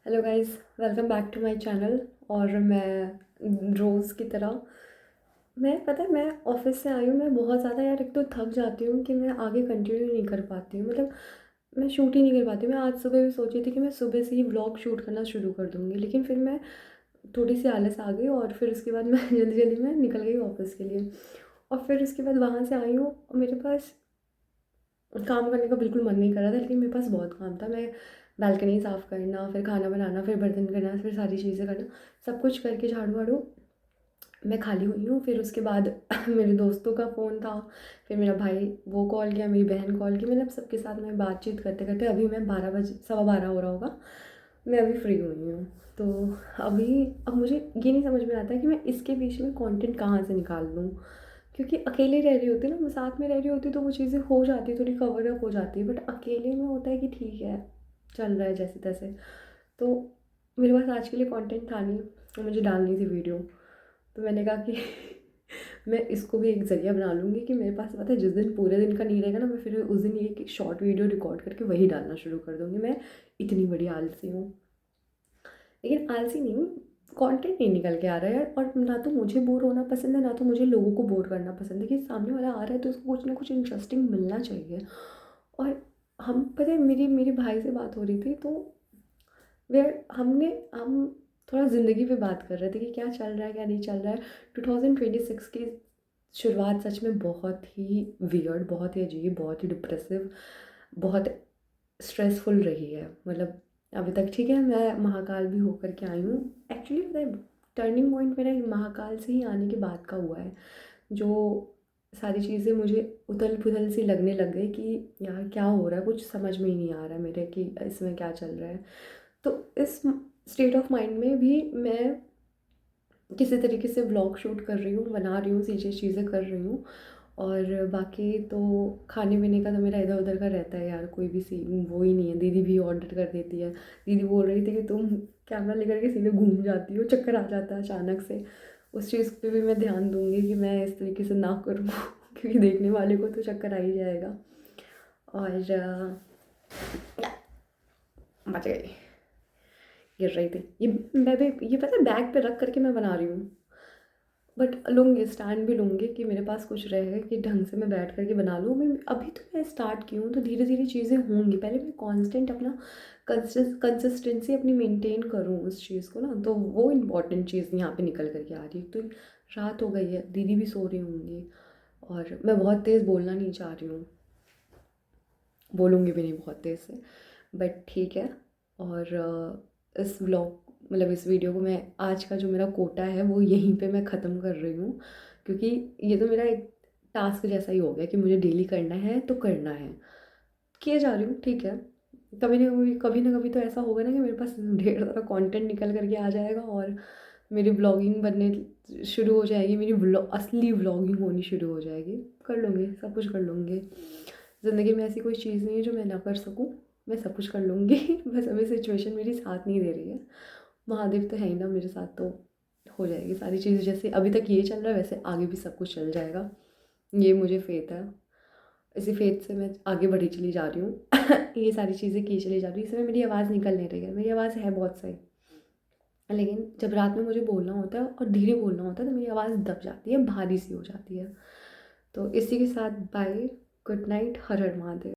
Hello guys, welcome back to my channel. और मैं रोज़ की तरह पता है मैं ऑफिस से आई हूँ। मैं बहुत ज़्यादा यार एक तो थक जाती हूँ कि मैं आगे कंटिन्यू नहीं कर पाती हूँ। मतलब मैं शूट ही नहीं कर पाती हूँ। मैं आज सुबह भी सोची थी कि मैं सुबह से ही व्लॉग शूट करना शुरू कर दूँगी, लेकिन फिर मैं थोड़ी सी आलस आ गई और फिर उसके बाद मैं जल्दी जल्दी में निकल गई ऑफिस के लिए। और फिर उसके बाद वहाँ से आई हूँ और मेरे पास काम करने का बिल्कुल मन नहीं कर रहा था, लेकिन मेरे पास बहुत काम था। मैं बालकनी साफ़ करना, फिर खाना बनाना, फिर बर्तन करना, फिर सारी चीज़ें करना, सब कुछ करके झाड़ू वाड़ू मैं खाली हुई हूँ। फिर उसके बाद मेरे दोस्तों का फ़ोन था, फिर मेरा भाई वो कॉल किया, मेरी बहन कॉल की। मतलब सबके साथ मैं बातचीत करते करते अभी मैं 12 बजे, 12:15 हो रहा होगा, मैं अभी फ्री हुई हूँ। तो अभी अब मुझे ये नहीं समझ में आता है कि मैं इसके बीच में कंटेंट कहाँ से निकाल लूँ, क्योंकि अकेले रह रही होती ना, मैं साथ में रह रही होती तो वो चीज़ें हो जाती, थोड़ी कवर अप हो जाती है। बट अकेले में होता है कि ठीक है, चल रहा है जैसे तैसे। तो मेरे पास आज के लिए कंटेंट था नहीं और मुझे डालनी थी वीडियो। तो मैंने कहा कि मैं इसको भी एक ज़रिया बना लूँगी कि मेरे पास पता है जिस दिन पूरे दिन का नहीं रहेगा ना, मैं फिर उस दिन एक शॉर्ट वीडियो रिकॉर्ड करके वही डालना शुरू कर दूँगी। मैं इतनी बड़ी आलसी हूँ। लेकिन आलसी नहीं हूँ, कंटेंट नहीं निकल के आ रहा है यार। और ना तो मुझे बोर होना पसंद है, ना तो मुझे लोगों को बोर करना पसंद है। कि सामने वाला आ रहा है तो उसको कुछ ना कुछ इंटरेस्टिंग मिलना चाहिए। और हम पता है मेरी मेरे भाई से बात हो रही थी, तो वे हम थोड़ा ज़िंदगी पे बात कर रहे थे कि क्या चल रहा है क्या नहीं चल रहा है। 2026 की शुरुआत सच में बहुत ही वियर्ड, बहुत ही अजीब, बहुत ही डिप्रेसिव, बहुत स्ट्रेसफुल रही है। मतलब अभी तक ठीक है, मैं महाकाल भी होकर के आई हूँ। एक्चुअली पता है टर्निंग पॉइंट मेरा महाकाल से ही आने के बाद का हुआ है। जो सारी चीज़ें मुझे उथल पुथल सी लगने लग गई कि यार क्या हो रहा है, कुछ समझ में ही नहीं आ रहा है मेरे कि इसमें क्या चल रहा है। तो इस स्टेट ऑफ माइंड में भी मैं किसी तरीके से व्लॉग शूट कर रही हूँ, बना रही हूँ, चीज़ें कर रही हूँ। और बाकी तो खाने पीने का तो मेरा इधर उधर का रहता है यार, कोई भी सी वो ही नहीं है। दीदी भी ऑर्डर कर देती है। दीदी बोल रही थी कि तुम कैमरा लेकर के सीधे घूम जाती हो, चक्कर आ जाता है अचानक से। उस चीज़ पे भी मैं ध्यान दूंगी कि मैं इस तरीके से ना करूँ क्योंकि देखने वाले को तो चक्कर आ ही जाएगा। और बच गई, गिर रही थी। ये मैं भी ये पता है बैग पे रख करके मैं बना रही हूँ। बट लूँगी, स्टैंड भी लूँगी कि मेरे पास कुछ रहेगा कि ढंग से मैं बैठ कर के बना लूँ। मैं अभी तो मैं स्टार्ट की हूँ, तो धीरे धीरे चीज़ें होंगी। पहले मैं कांस्टेंट अपना कंसिस्टेंसी अपनी मेंटेन करूँ उस चीज़ को ना, तो वो इम्पॉर्टेंट चीज़ यहाँ पे निकल कर के आ रही है। तो रात हो गई है, दीदी भी सो रही होंगी और मैं बहुत तेज़ बोलना नहीं चाह रही हूँ, बोलूँगी भी नहीं बहुत तेज़ से, बट ठीक है। और इस व्लॉग मतलब इस वीडियो को मैं आज का जो मेरा कोटा है वो यहीं पे मैं ख़त्म कर रही हूँ, क्योंकि ये तो मेरा एक टास्क जैसा ही हो गया कि मुझे डेली करना है तो करना है, किए जा रही हूँ। ठीक है, कभी ना कभी तो ऐसा होगा ना कि मेरे पास ढेर सारा कंटेंट निकल करके आ जाएगा और मेरी ब्लॉगिंग बनने शुरू हो जाएगी, मेरी असली व्लॉगिंग होनी शुरू हो जाएगी। कर लूँगी, सब कुछ कर लूँगी। ज़िंदगी में ऐसी कोई चीज़ नहीं है जो मैं ना कर सकूँ, मैं सब कुछ कर लूँगी बस अभी सिचुएशन मेरी साथ नहीं दे रही है। महादेव तो है ही ना मेरे साथ, तो हो जाएगी सारी चीज़ें। जैसे अभी तक ये चल रहा है वैसे आगे भी सब कुछ चल जाएगा, ये मुझे फेथ है। इसी फेथ से मैं आगे बढ़ी चली जा रही हूँ ये सारी चीज़ें की चली जा रही हूँ। इसमें मेरी आवाज़ निकल नहीं रही है, मेरी आवाज़ है बहुत सही, लेकिन जब रात में मुझे बोलना होता है और धीरे बोलना होता है तो मेरी आवाज़ दब जाती है, भारी सी हो जाती है। तो इसी के साथ बाय, गुड नाइट, हर हर महादेव।